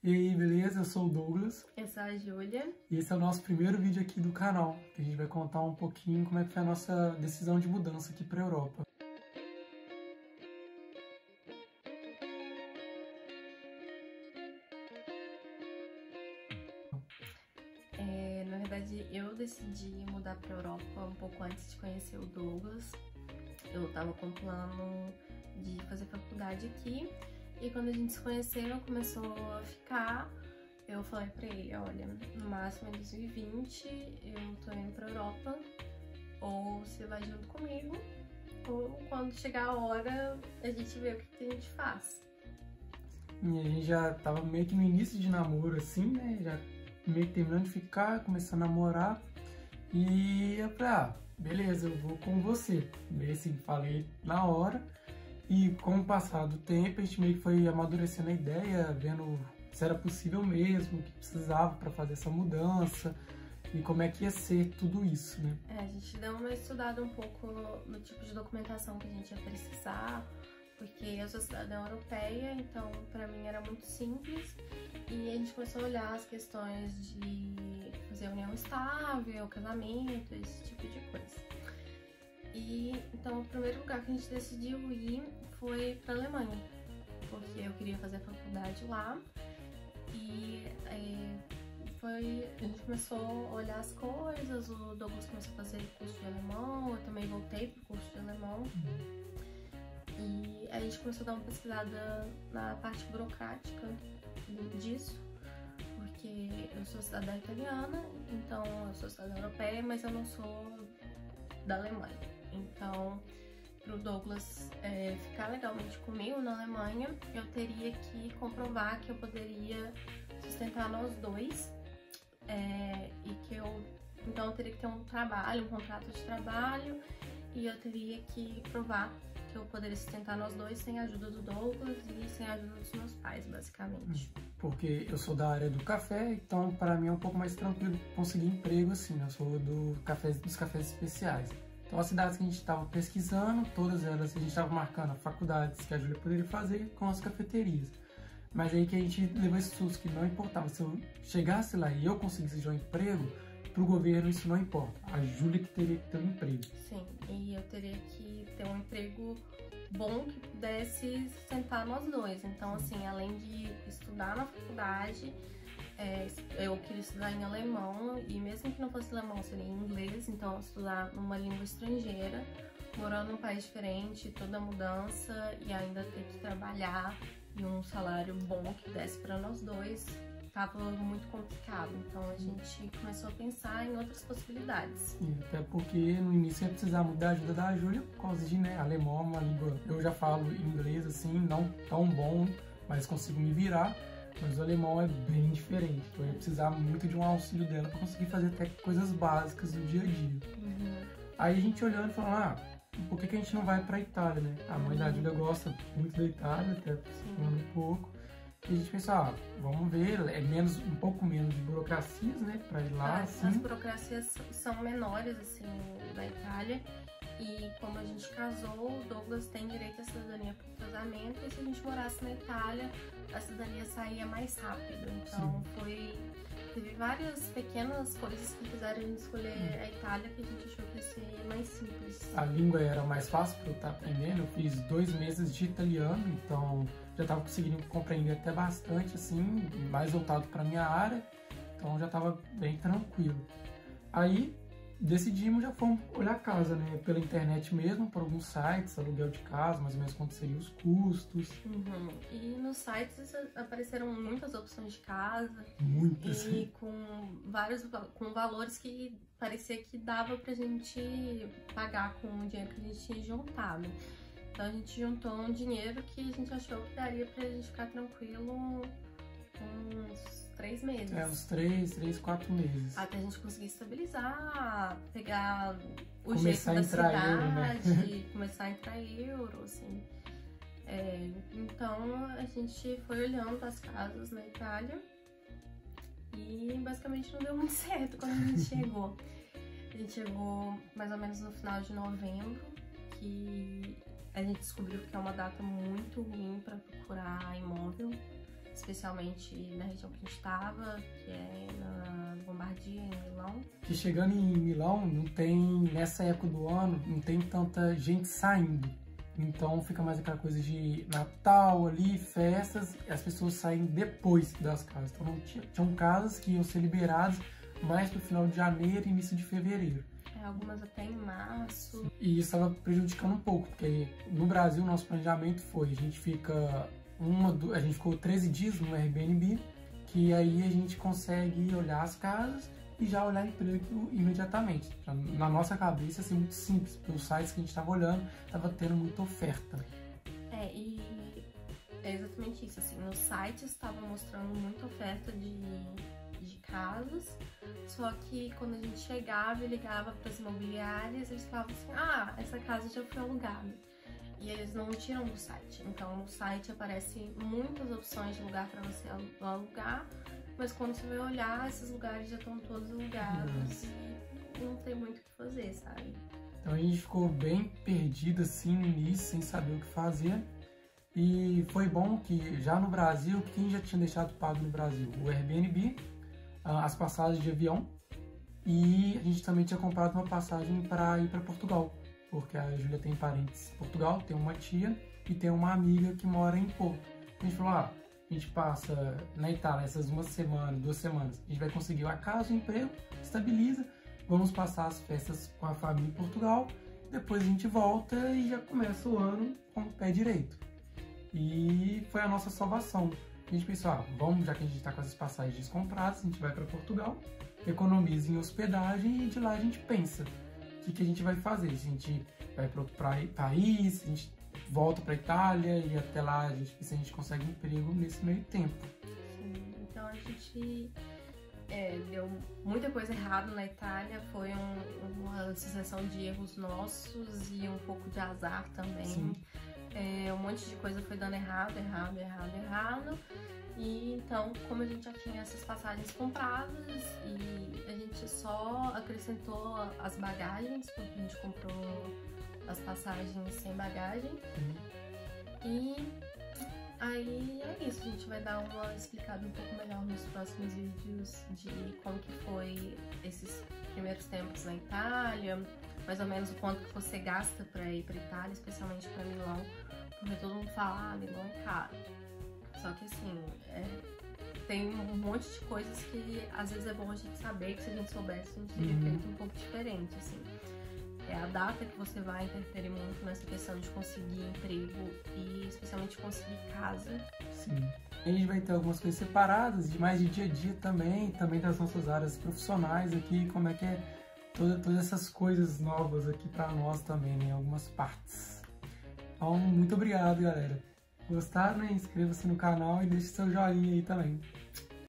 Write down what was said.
E aí, beleza? Eu sou o Douglas. Eu sou a Júlia. E esse é o nosso primeiro vídeo aqui do canal, que a gente vai contar um pouquinho como é que foi a nossa decisão de mudança aqui para a Europa. Na verdade, eu decidi mudar para a Europa um pouco antes de conhecer o Douglas. Eu tava com plano de fazer faculdade aqui. E quando a gente se conheceu, começou a ficar, eu falei pra ele, olha, no máximo em 2020 eu tô indo pra Europa, ou você vai junto comigo, ou quando chegar a hora a gente vê o que a gente faz. E a gente já tava meio que no início de namoro, assim, né? Já meio que terminando de ficar, começando a namorar. E eu falei, beleza, eu vou com você. Meio assim, falei na hora. E com o passar do tempo, a gente meio que foi amadurecendo a ideia, vendo se era possível mesmo, o que precisava para fazer essa mudança e como é que ia ser tudo isso, né? A gente deu uma estudada um pouco no tipo de documentação que a gente ia precisar, porque eu sou cidadã europeia, então para mim era muito simples. E a gente começou a olhar as questões de fazer união estável, casamento, esse tipo de coisa. E então o primeiro lugar que a gente decidiu ir foi para a Alemanha, porque eu queria fazer a faculdade lá. E a gente começou a olhar as coisas, o Douglas começou a fazer curso de alemão, eu também voltei pro curso de alemão. E a gente começou a dar uma pesquisada na parte burocrática disso, porque eu sou cidadã italiana, então eu sou cidadã europeia, mas eu não sou da Alemanha. Então, pro Douglas ficar legalmente comigo na Alemanha, eu teria que comprovar que eu poderia sustentar nós dois, então eu teria que ter um trabalho, um contrato de trabalho, e eu teria que provar que eu poderia sustentar nós dois sem a ajuda do Douglas e sem a ajuda dos meus pais, basicamente. Porque eu sou da área do café, então para mim é um pouco mais tranquilo conseguir emprego assim, né? Eu sou dos cafés especiais. Então as cidades que a gente estava pesquisando, todas elas a gente estava marcando faculdades que a Júlia poderia fazer com as cafeterias. Mas aí que a gente levou esse susto, que não importava, se eu chegasse lá e eu conseguisse já um emprego, para o governo isso não importa, a Júlia que teria que ter um emprego. Sim, e eu teria que ter um emprego bom que pudesse sustentar nós dois. Então, assim, além de estudar na faculdade, eu queria estudar em alemão, e mesmo que não fosse alemão, seria em inglês, então estudar numa língua estrangeira, morando num país diferente, toda mudança, e ainda ter que trabalhar em um salário bom que desse para nós dois, tava muito complicado. Então a gente começou a pensar em outras possibilidades. E até porque no início ia precisar muito da ajuda da Júlia, por causa de, né, alemão é uma língua, eu já falo inglês assim, não tão bom, mas consigo me virar. Mas o alemão é bem diferente, então eu ia precisar muito de um auxílio dela para conseguir fazer até coisas básicas do dia a dia. Aí a gente olhando e falando, por que a gente não vai para a Itália, né? A mãe da Júlia gosta muito da Itália, até falando um pouco. E a gente pensou, vamos ver, um pouco menos de burocracias, né, para ir lá. Assim. As burocracias são menores, assim, da Itália. E como a gente casou, o Douglas tem direito à cidadania por casamento, e se a gente morasse na Itália, a cidadania saía mais rápido. Então teve várias pequenas coisas que fizeram a gente escolher a Itália, que a gente achou que ia ser mais simples. A língua era mais fácil para eu estar aprendendo, eu fiz 2 meses de italiano, então já estava conseguindo compreender até bastante, assim, mais voltado para minha área, então já estava bem tranquilo. Aí decidimos, já fomos olhar a casa, né, pela internet mesmo, por alguns sites, aluguel de casa, mais ou menos quanto seriam os custos. E nos sites apareceram muitas opções de casa. Muitas. E com valores que parecia que dava pra gente pagar com o dinheiro que a gente tinha juntado. Então a gente juntou um dinheiro que a gente achou que daria pra gente ficar tranquilo uns 3 meses. Uns 3, 4 meses. Até a gente conseguir estabilizar, pegar o começar jeito da cidade, euro, né? Começar a entrar euro, assim. Então a gente foi olhando as casas na Itália e basicamente não deu muito certo quando a gente chegou. A gente chegou mais ou menos no final de novembro, que a gente descobriu que é uma data muito ruim para procurar imóvel. especialmente na região que a gente estava, que é na Lombardia, em Milão. Que chegando em Milão, não tem, nessa época do ano, não tem tanta gente saindo. Então fica mais aquela coisa de Natal ali, festas, e as pessoas saem depois das casas. Então não tinham casas que iam ser liberadas mais pro final de janeiro e início de fevereiro. Algumas até em março. E isso estava prejudicando um pouco, porque no Brasil o nosso planejamento foi, a gente ficou 13 dias no Airbnb, que aí a gente consegue olhar as casas e já olhar emprego imediatamente. Na nossa cabeça, assim, muito simples, pelos sites que a gente estava olhando, estava tendo muita oferta. E é exatamente isso, assim, nos sites estava mostrando muita oferta de casas, só que quando a gente chegava e ligava para as imobiliárias, eles falavam assim, essa casa já foi alugada. E eles não tiram do site. Então no site aparecem muitas opções de lugar para você alugar, mas quando você vai olhar, esses lugares já estão todos alugados e não tem muito o que fazer, sabe? Então a gente ficou bem perdido assim no início, sem saber o que fazer. E foi bom que já no Brasil, quem já tinha deixado pago no Brasil? O Airbnb, as passagens de avião, e a gente também tinha comprado uma passagem para ir para Portugal, porque a Júlia tem parentes em Portugal, tem uma tia e tem uma amiga que mora em Porto. A gente falou, a gente passa na Itália essas 2 semanas, a gente vai conseguir a casa, o emprego, estabiliza, vamos passar as festas com a família em Portugal, depois a gente volta e já começa o ano com o pé direito. E foi a nossa salvação. A gente pensou, vamos, já que a gente está com essas passagens compradas, a gente vai para Portugal, economiza em hospedagem e de lá a gente pensa o que a gente vai fazer. Se a gente vai para outro país, a gente volta para a Itália e até lá a gente pensa se a gente consegue um emprego nesse meio tempo. Sim, então a gente deu muita coisa errada na Itália, foi uma sucessão de erros nossos e um pouco de azar também. Sim. Um monte de coisa foi dando errado. E então, como a gente já tinha essas passagens compradas e a gente só acrescentou as bagagens, porque a gente comprou as passagens sem bagagem. E aí é isso, a gente vai dar uma explicada um pouco melhor nos próximos vídeos de como que foi esses primeiros tempos na Itália, mais ou menos o quanto que você gasta para ir para Itália, especialmente para Milão, porque todo mundo fala, Milão é caro. Só que assim, tem um monte de coisas que às vezes é bom a gente saber, que se a gente soubesse, a gente teria feito um pouco diferente, assim. A data que você vai interferir muito nessa questão de conseguir emprego e especialmente conseguir casa. Sim. A gente vai ter algumas coisas separadas, mais de dia a dia também das nossas áreas profissionais aqui, como é que é todas essas coisas novas aqui para nós também, né, algumas partes. Então, muito obrigado, galera. Gostaram, né? Inscreva-se no canal e deixe seu joinha aí também.